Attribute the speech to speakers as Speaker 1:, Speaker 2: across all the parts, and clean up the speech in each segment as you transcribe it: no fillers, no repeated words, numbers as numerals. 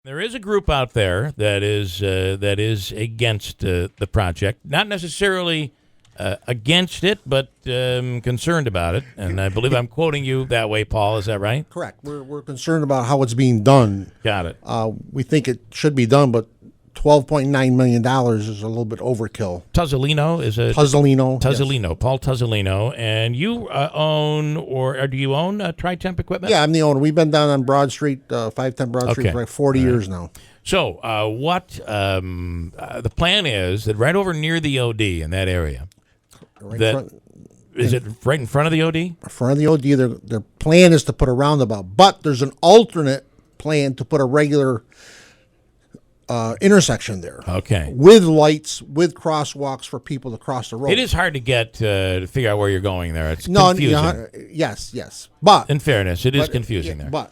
Speaker 1: There is a group out there that is against the project, not necessarily against it, but concerned about it. And I believe I'm quoting you that way, Paul. Is that right?
Speaker 2: Correct. We're concerned about how it's being done.
Speaker 1: Got it.
Speaker 2: We think it should be done, but $12.9 million is a little bit overkill.
Speaker 1: Tuzzolino is a
Speaker 2: Tuzzolino.
Speaker 1: Tuzzolino,
Speaker 2: Yes.
Speaker 1: Paul Tuzzolino, and you own or do you own Tri-Temp equipment?
Speaker 2: Yeah, I'm the owner. We've been down on Broad Street, 510 Broad Street, for like 40 years now.
Speaker 1: So what the plan is that right over near the OD in that area, is it right in front of the OD?
Speaker 2: In front of the OD, their plan is to put a roundabout, but there's an alternate plan to put a regular intersection there.
Speaker 1: Okay.
Speaker 2: With lights, with crosswalks for people to cross the road.
Speaker 1: It is hard to get to figure out where you're going there. It's confusing.
Speaker 2: Yes. But
Speaker 1: in fairness, it is confusing there.
Speaker 2: But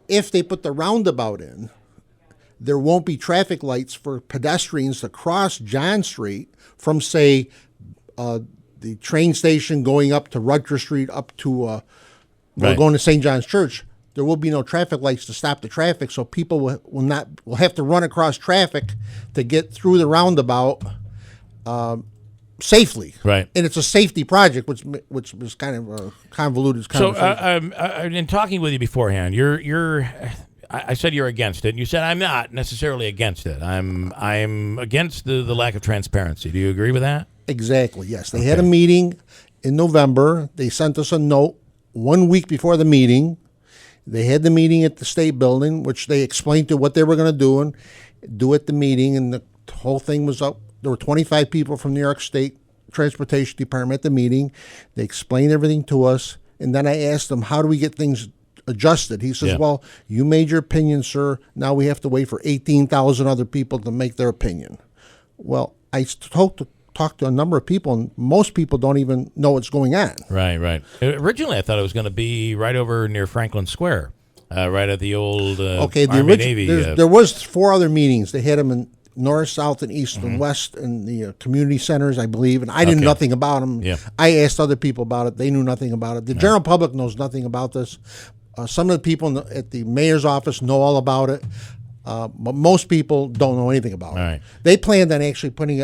Speaker 2: if they put the roundabout in, there won't be traffic lights for pedestrians to cross John Street from, say, the train station going up to Rutgers Street up to going to St. John's Church. There will be no traffic lights to stop the traffic, so people will have to run across traffic to get through the roundabout safely.
Speaker 1: Right.
Speaker 2: And it's a safety project, which was kind of convoluted.
Speaker 1: So, in talking with you beforehand, I said you're against it, and you said I'm not necessarily against it. I'm against the lack of transparency. Do you agree with that?
Speaker 2: Exactly. Yes. They had a meeting in November. They sent us a note 1 week before the meeting. They had the meeting at the State Building, which they explained to what they were going to do at the meeting, and the whole thing was up. There were 25 people from New York State Transportation Department at the meeting. They explained everything to us, and then I asked them, how do we get things adjusted? He says, well, you made your opinion, sir. Now we have to wait for 18,000 other people to make their opinion. Well, I talked to a number of people, and most people don't even know what's going on.
Speaker 1: Right. Originally, I thought it was going to be right over near Franklin Square, right at the old Army Navy.
Speaker 2: There was 4 other meetings. They had them in north, south, and east, and west, and the community centers, I believe. And I knew nothing about them. Yeah. I asked other people about it. They knew nothing about it. The general public knows nothing about this. Some of the people at the mayor's office know all about it. But most people don't know anything about it.
Speaker 1: Right.
Speaker 2: They planned on actually putting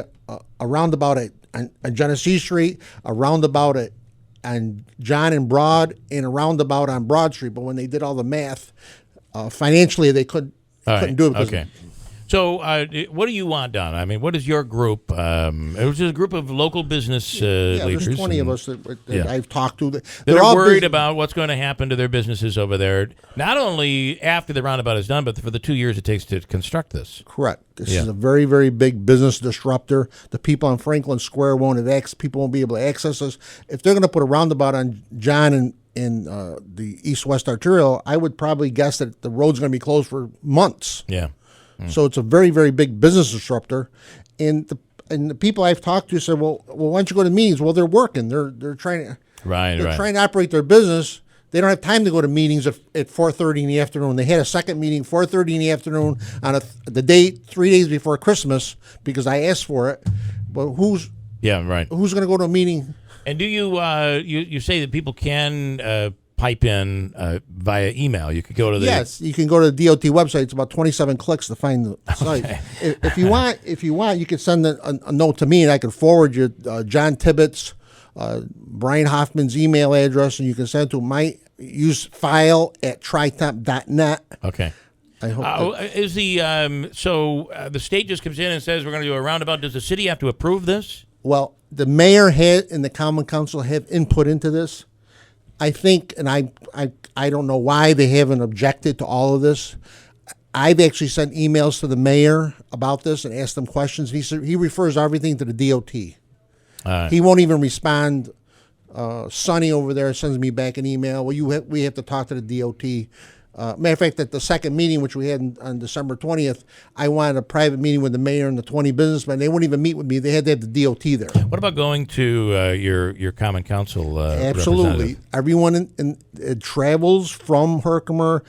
Speaker 2: a roundabout on Genesee Street, a roundabout on John and Broad, and a roundabout on Broad Street. But when they did all the math, financially they couldn't do it.
Speaker 1: Okay. So what do you want done? I mean, what is your group? It was just a group of local business leaders.
Speaker 2: There's 20 of us that I've talked to.
Speaker 1: They're all worried about what's going to happen to their businesses over there, not only after the roundabout is done, but for the 2 years it takes to construct this.
Speaker 2: Correct. This is a very, very big business disruptor. The people on Franklin Square people won't be able to access us. If they're going to put a roundabout on John and in the east-west arterial, I would probably guess that the road's going to be closed for months.
Speaker 1: Yeah.
Speaker 2: So it's a very, very big business disruptor, and the people I've talked to said, well, why don't you go to meetings? Well, they're working. They're trying to trying to operate their business. They don't have time to go to meetings at 4:30 in the afternoon. They had a second meeting 4:30 in the afternoon on the date 3 days before Christmas because I asked for it. But who's going to go to a meeting?
Speaker 1: And do you you say that people can pipe in via email? You could go to
Speaker 2: you can go to the DOT website. It's about 27 clicks to find the site. If you want, you can send a note to me, and I can forward you John Tibbetts, Brian Hoffman's email address, and you can send it to my use file at tritemp.net.
Speaker 1: Okay.
Speaker 2: I hope
Speaker 1: is the the state just comes in and says we're going to do a roundabout. Does the city have to approve this?
Speaker 2: Well, the mayor and the common council have input into this. I think, and I don't know why they haven't objected to all of this. I've actually sent emails to the mayor about this and asked him questions. He refers everything to the DOT. He won't even respond. Sonny over there sends me back an email. Well, we have to talk to the DOT. Matter of fact, at the second meeting, which we had on December 20th, I wanted a private meeting with the mayor and the 20 businesmen. They wouldn't even meet with me. They had to have the DOT there.
Speaker 1: What about going to your common council
Speaker 2: Absolutely. Everyone travels from Herkimer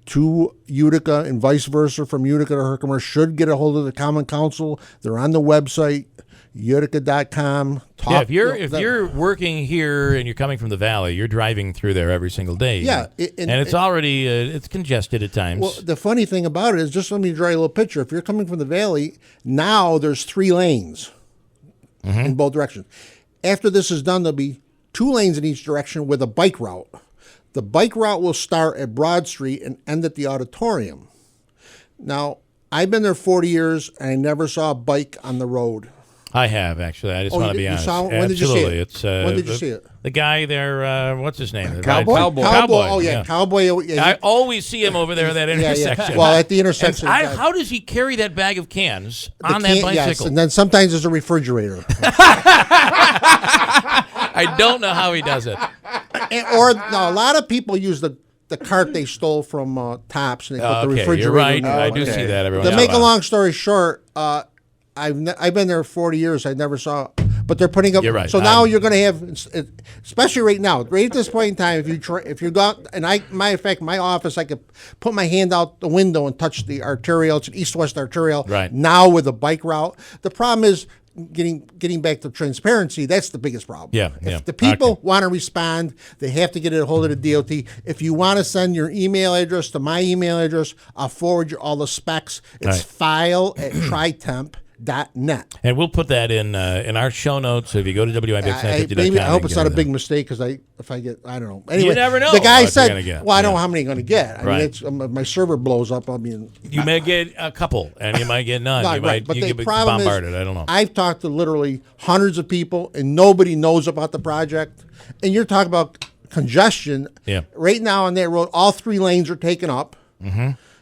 Speaker 2: to Utica and vice versa from Utica to Herkimer should get a hold of the Common Council. They're on the website, utica.com.
Speaker 1: Yeah, if you're working here and you're coming from the valley, you're driving through there every single day.
Speaker 2: Yeah,
Speaker 1: and it's already it's congested at times.
Speaker 2: Well, the funny thing about it is, just let me draw you a little picture. If you're coming from the valley, now there's 3 lanes in both directions. After this is done, there'll be 2 lanes in each direction with a bike route. The bike route will start at Broad Street and end at the auditorium. Now, I've been there 40 years, and I never saw a bike on the road.
Speaker 1: I have, actually. I just want to be honest.
Speaker 2: When did you see it?
Speaker 1: It's,
Speaker 2: when did you see it?
Speaker 1: The guy there, what's his name?
Speaker 3: Cowboy?
Speaker 2: Cowboy. Oh, yeah. Cowboy. Yeah,
Speaker 1: I always see him over there at that intersection.
Speaker 2: Yeah. Well, at the intersection.
Speaker 1: How does he carry that bag of cans on that bicycle?
Speaker 2: Yes, and then sometimes there's a refrigerator.
Speaker 1: I don't know how he does it.
Speaker 2: A lot of people use the cart they stole from Tops, and they put the refrigerator.
Speaker 1: You're right.
Speaker 2: in.
Speaker 1: I do see that every once in a
Speaker 2: To make a
Speaker 1: while.
Speaker 2: long story short, I've been there 40 years. I never saw, but they're putting up.
Speaker 1: You're right.
Speaker 2: So now you're going to have, especially right now, right at this point in time, if you got, and matter of fact, my office, I could put my hand out the window and touch the arterial. It's an east-west arterial.
Speaker 1: Right.
Speaker 2: Now with a bike route, the problem is getting back to transparency. That's the biggest problem. If the people want to respond, they have to get a hold of the DOT. If you want to send your email address to my email address, I'll forward you all the specs. It's file@tritemp.net.
Speaker 1: And we'll put that in our show notes. So if you go to WIBX950.com,
Speaker 2: I hope it's not a big mistake, because if I get, I don't know. Anyway,
Speaker 1: you never know.
Speaker 2: The guy
Speaker 1: what
Speaker 2: said,
Speaker 1: you're gonna get.
Speaker 2: "Well, I don't know how many I'm going to get. I
Speaker 1: Right.
Speaker 2: mean, it's, my server blows up. I mean,
Speaker 1: you may get a couple, and you might get none.
Speaker 2: Right,
Speaker 1: You might
Speaker 2: but
Speaker 1: you
Speaker 2: the
Speaker 1: get
Speaker 2: problem
Speaker 1: bombarded.
Speaker 2: is,
Speaker 1: I don't know.
Speaker 2: I've talked to literally hundreds of people, and nobody knows about the project. And you're talking about congestion.
Speaker 1: Yeah.
Speaker 2: Right now on that road, all 3 lanes are taken up.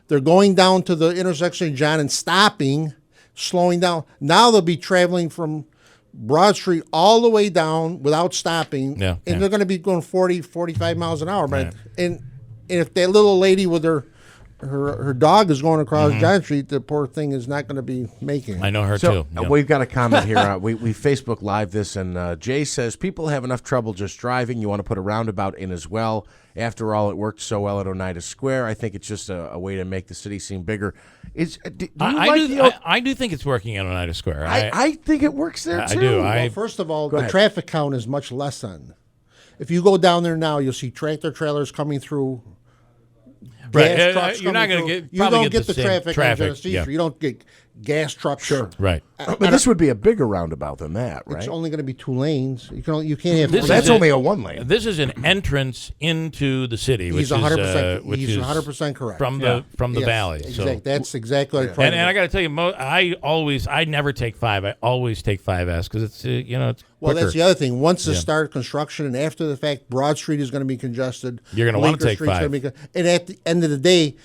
Speaker 2: They're going down to the intersection of John and stopping, slowing down. Now they'll be traveling from Broad Street all the way down without stopping.
Speaker 1: Yeah,
Speaker 2: and they're going to be going 40, 45 miles an hour. But and if that little lady with her dog is going across John Street, the poor thing is not going to be making it.
Speaker 1: I know her
Speaker 3: So
Speaker 1: too. Yeah.
Speaker 3: we've got a comment here. We Facebook Live this, and Jay says, people have enough trouble just driving. You want to put a roundabout in as well. After all, it worked so well at Oneida Square. I think it's just a way to make the city seem bigger.
Speaker 1: I do think it's working at Oneida Square.
Speaker 3: I think it works there, too.
Speaker 1: I do.
Speaker 2: Well, first of all, the
Speaker 3: ahead.
Speaker 2: traffic count is much less than. If you go down there now, you'll see tractor trailers coming through.
Speaker 1: Right.
Speaker 2: Gas trucks
Speaker 1: You're not
Speaker 2: coming
Speaker 1: going to
Speaker 2: through.
Speaker 1: get
Speaker 2: You
Speaker 1: probably
Speaker 2: don't get the
Speaker 1: same
Speaker 2: traffic on Genesee
Speaker 1: yeah.
Speaker 2: Street. You don't get gas trucks. Sure.
Speaker 1: Right.
Speaker 3: But this would be a bigger roundabout than that, right?
Speaker 2: It's only going to be 2 lanes. You can't have.
Speaker 1: This
Speaker 3: That's
Speaker 1: is
Speaker 3: only a 1 lane.
Speaker 1: This is an entrance into the city, which
Speaker 2: He's 100%.
Speaker 1: is which
Speaker 2: He's
Speaker 1: is
Speaker 2: 100% correct.
Speaker 1: from the
Speaker 2: Yes,
Speaker 1: valley. So
Speaker 2: that's exactly what I'm
Speaker 1: and I got to tell you, I never take 5. I always take 5S because it's it's
Speaker 2: Well,
Speaker 1: quicker.
Speaker 2: that's the other thing. Once they start construction, and after the fact, Broad Street is going to be congested.
Speaker 1: You're going to want to take
Speaker 2: Street's
Speaker 1: 5.
Speaker 2: gonna be and at the end of the day,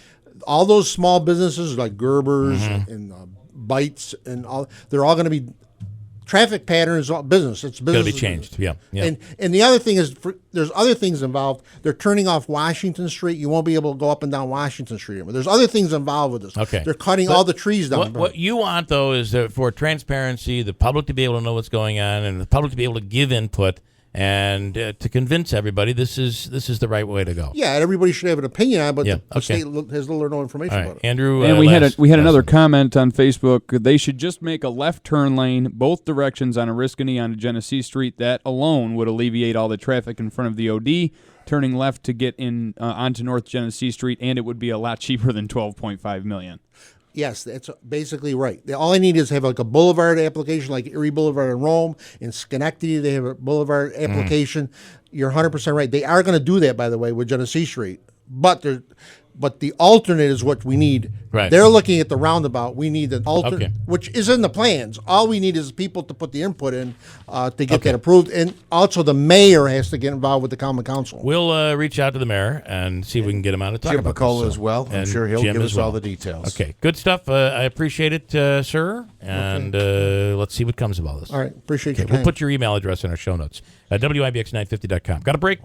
Speaker 2: all those small businesses like Gerber's and Bites and all, they're all going to be traffic patterns. Business. It's business.
Speaker 1: Going to be changed. Yeah.
Speaker 2: And the other thing is, there's other things involved. They're turning off Washington Street. You won't be able to go up and down Washington Street anymore. There's other things involved with this.
Speaker 1: Okay.
Speaker 2: They're cutting all the trees down.
Speaker 1: What you want, though, is for transparency, the public to be able to know what's going on, and the public to be able to give input, and to convince everybody this is the right way to go.
Speaker 2: Yeah, and everybody should have an opinion on it, but
Speaker 1: Yeah,
Speaker 2: the state has little or no information
Speaker 1: All right,
Speaker 2: about it.
Speaker 1: Andrew.
Speaker 4: And we had another comment on Facebook. They should just make a left turn lane both directions on Oriskany onto Genesee Street. That alone would alleviate all the traffic in front of the OD. Turning left to get in onto North Genesee Street, and it would be a lot cheaper than $12.5 million.
Speaker 2: Yes, that's basically right. All I need is have like a boulevard application, like Erie Boulevard in Rome. In Schenectady, they have a boulevard application. You're 100% right. They are going to do that, by the way, with Genesee Street. But the alternate is what we need.
Speaker 1: Right.
Speaker 2: They're looking at the roundabout. We need an alternate,
Speaker 1: Okay.
Speaker 2: which is in the plans. All we need is people to put the input in to get that approved. And also the mayor has to get involved with the common council.
Speaker 1: We'll reach out to the mayor and see if we can get him on to talk
Speaker 3: Jim
Speaker 1: about
Speaker 3: Picola
Speaker 1: this.
Speaker 3: as well. I'm
Speaker 1: And
Speaker 3: sure he'll
Speaker 1: Jim
Speaker 3: give
Speaker 1: as
Speaker 3: us
Speaker 1: well.
Speaker 3: all the details.
Speaker 1: Okay, good stuff. I appreciate it, sir. And let's see what comes of all this.
Speaker 2: All right. Appreciate your
Speaker 1: We'll
Speaker 2: time.
Speaker 1: put your email address in our show notes at WIBX950.com. Got a break?